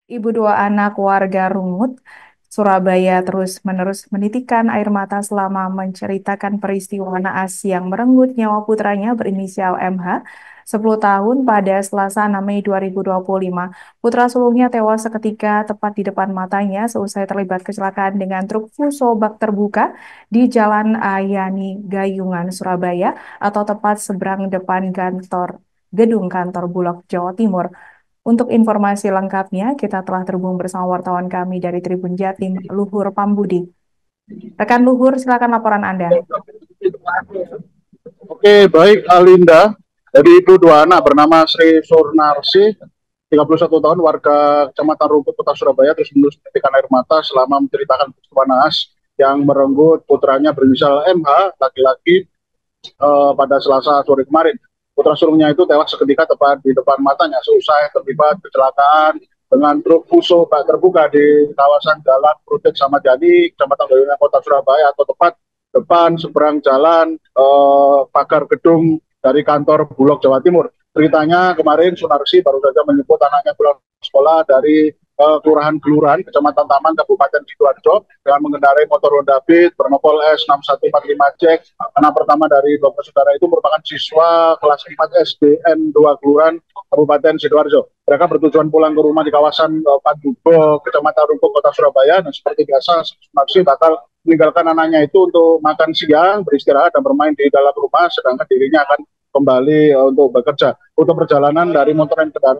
Ibu dua anak warga Rungut, Surabaya terus-menerus menitikan air mata selama menceritakan peristiwa naas yang merenggut nyawa putranya berinisial MH, 10 tahun pada Selasa 6 Mei 2025. Putra sulungnya tewas seketika tepat di depan matanya seusai terlibat kecelakaan dengan truk fuso bak terbuka di Jalan Ayani Gayungan, Surabaya, atau tepat seberang depan gedung kantor Bulog, Jawa Timur. Untuk informasi lengkapnya, kita telah terhubung bersama wartawan kami dari Tribun Jatim, Luhur Pambudi. Rekan Luhur, silakan laporan Anda. Oke, baik Alinda. Jadi itu dua anak bernama Sri Surnarsi, 31 tahun, warga Kecamatan Rungkut, Kota Surabaya, terus menerus menitikkan air mata selama menceritakan peristiwa naas yang merenggut putranya berinisial MH, laki-laki, pada Selasa sore kemarin. Putra sulungnya itu tewas seketika tepat di depan matanya seusai terlibat kecelakaan dengan truk fuso bak terbuka di kawasan Jalan Prutik Sama Jani, Kecamatan Gayungan, Kota Surabaya, atau tepat depan seberang jalan pagar gedung dari kantor Bulog Jawa Timur. Ceritanya kemarin Sunarsi baru saja menyebut anaknya pulang sekolah dari Kelurahan Geluran, Kecamatan Taman, Kabupaten Sidoarjo, dengan mengendarai motor Honda Beat bernopol S6145C. Anak pertama dari dua bersaudara itu merupakan siswa kelas 4 SDN 2 Geluran, Kabupaten Sidoarjo. Mereka bertujuan pulang ke rumah di kawasan Padubo, Kecamatan Rungkut, Kota Surabaya, dan seperti biasa, Sunarsi bakal meninggalkan anaknya itu untuk makan siang, beristirahat, dan bermain di dalam rumah, sedangkan dirinya akan kembali untuk bekerja. Untuk perjalanan dari motor dan kendaraan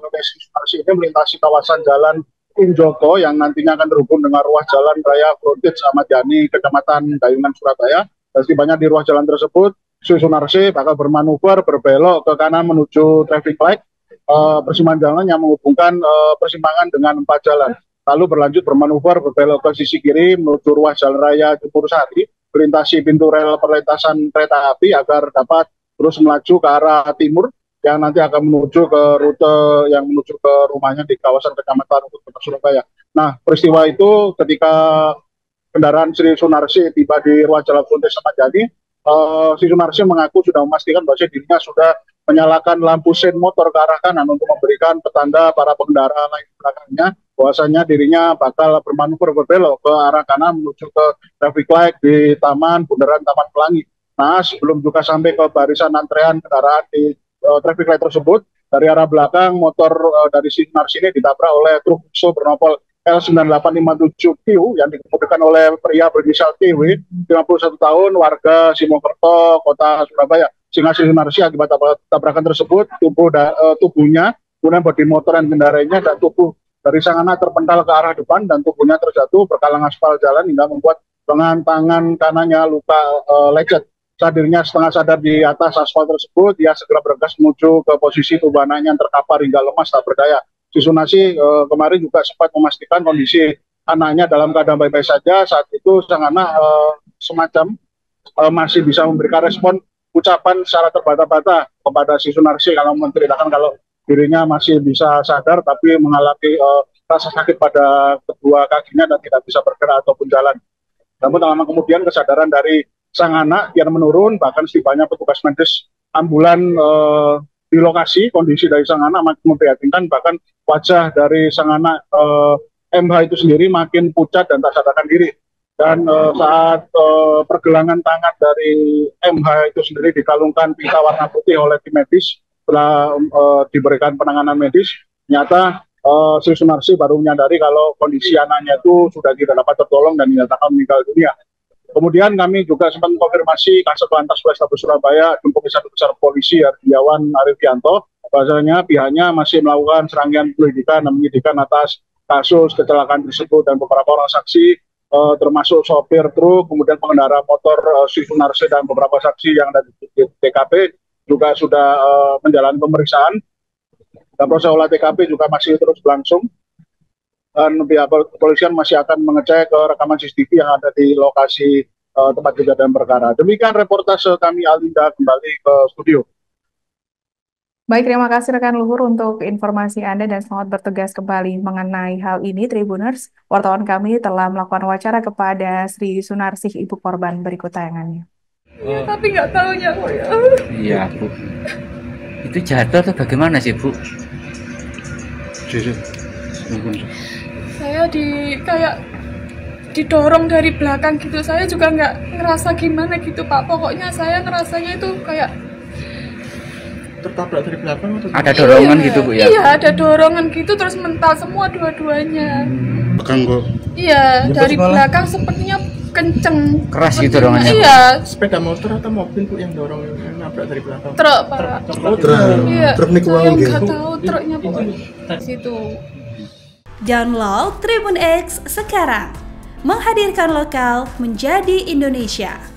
ini melintasi kawasan Jalan Injoko yang nantinya akan terhubung dengan ruas jalan raya Frontage Ahmad Yani, Kecamatan Gayungan, Surabaya. Dan setibanya di ruas jalan tersebut, Sunarsi bakal bermanuver berbelok ke kanan menuju traffic light, persimpangan jalan yang menghubungkan persimpangan dengan 4 jalan. Lalu berlanjut bermanuver berbelok ke sisi kiri menuju ruas jalan raya Jepur Sari, melintasi pintu rel perlintasan kereta api agar dapat terus melaju ke arah timur yang nanti akan menuju ke rute yang menuju ke rumahnya di kawasan Kecamatan Kota Surabaya. Nah, peristiwa itu ketika kendaraan Sri Sunarsi tiba di ruas jalan Frontage Sama Jani, Sri Sunarsi mengaku sudah memastikan bahwa dirinya sudah menyalakan lampu sen motor ke arah kanan untuk memberikan petanda para pengendara lain belakangnya bahwasanya dirinya bakal bermanuver berbelok ke arah kanan menuju ke traffic light di Bundaran Taman Pelangi. Nah, sebelum juga sampai ke barisan antrean kendaraan di traffic light tersebut, dari arah belakang motor dari Sinar sini ditabrak oleh truk fuso bernopol L9857Q yang dikemudikan oleh pria berinisial TW, 51 tahun, warga Simokerto, Kota Surabaya. Sehingga Sinarsi akibat tabrakan tersebut, tubuhnya, kemudian bodi motor dan kendaraannya, dan tubuh dari sang anak terpental ke arah depan dan tubuhnya terjatuh berkalang aspal jalan hingga membuat lengan tangan kanannya luka lecet. Saat dirinya setengah sadar di atas aspal tersebut, dia segera bergegas menuju ke posisi tubuh anaknya yang terkapar hingga lemas tak berdaya. Susunasi kemarin juga sempat memastikan kondisi anaknya dalam keadaan baik-baik saja. Saat itu sang anak semacam masih bisa memberikan respon ucapan secara terbata-bata kepada si Sunarsi kalau menceritakan kalau dirinya masih bisa sadar tapi mengalami rasa sakit pada kedua kakinya dan tidak bisa bergerak ataupun jalan. Namun lama kemudian kesadaran dari sang anak yang menurun, bahkan setibanya petugas medis ambulan di lokasi, kondisi dari sang anak makin memprihatinkan, bahkan wajah dari sang anak MH itu sendiri makin pucat dan tak sadarkan diri. Dan saat pergelangan tangan dari MH itu sendiri dikalungkan pita warna putih oleh tim medis, setelah diberikan penanganan medis, ternyata Sri Sunarsi baru menyadari kalau kondisi anaknya itu sudah tidak dapat tertolong dan dinyatakan meninggal dunia. Kemudian kami juga sempat mengkonfirmasi Kasat Lantas Polrestabes Surabaya dan Komisaris Besar Polisi Ardiawan Arifianto, bahwasanya pihaknya masih melakukan serangkaian penyelidikan dan penyidikan atas kasus kecelakaan tersebut dan beberapa orang saksi termasuk sopir truk, kemudian pengendara motor Sri Sunarsi dan beberapa saksi yang ada di TKP juga sudah menjalani pemeriksaan dan proses olah TKP juga masih terus berlangsung. Dan pihak kepolisian masih akan mengecek rekaman CCTV yang ada di lokasi tempat kejadian perkara. Demikian reportase kami, Alinda, kembali ke studio. Baik, terima kasih rekan Luhur untuk informasi Anda dan selamat bertugas kembali mengenai hal ini, Tribuners. Wartawan kami telah melakukan wawancara kepada Sri Sunarsih, ibu korban, berikut tayangannya. Iya, tapi nggak tahunya kok ya. Iya, Bu. Itu jatuh atau bagaimana sih, Bu? Saya kayak didorong dari belakang gitu. Saya juga nggak ngerasa gimana gitu Pak. Pokoknya saya ngerasanya itu kayak tertabrak dari belakang atau ada dorongan gitu Bu ya? Iya, ada dorongan gitu terus mental semua dua-duanya. Belakang kok. Iya, dari belakang sepertinya kenceng. Keras gitu dorongannya? Iya. sepeda motor atau mobil Bu yang dorong yang nabrak dari belakang? Truk Pak. Iya. Truk niku Saya wae nggak tahu truknya Bu. Situ. Download Tribun X sekarang. Menghadirkan lokal menjadi Indonesia.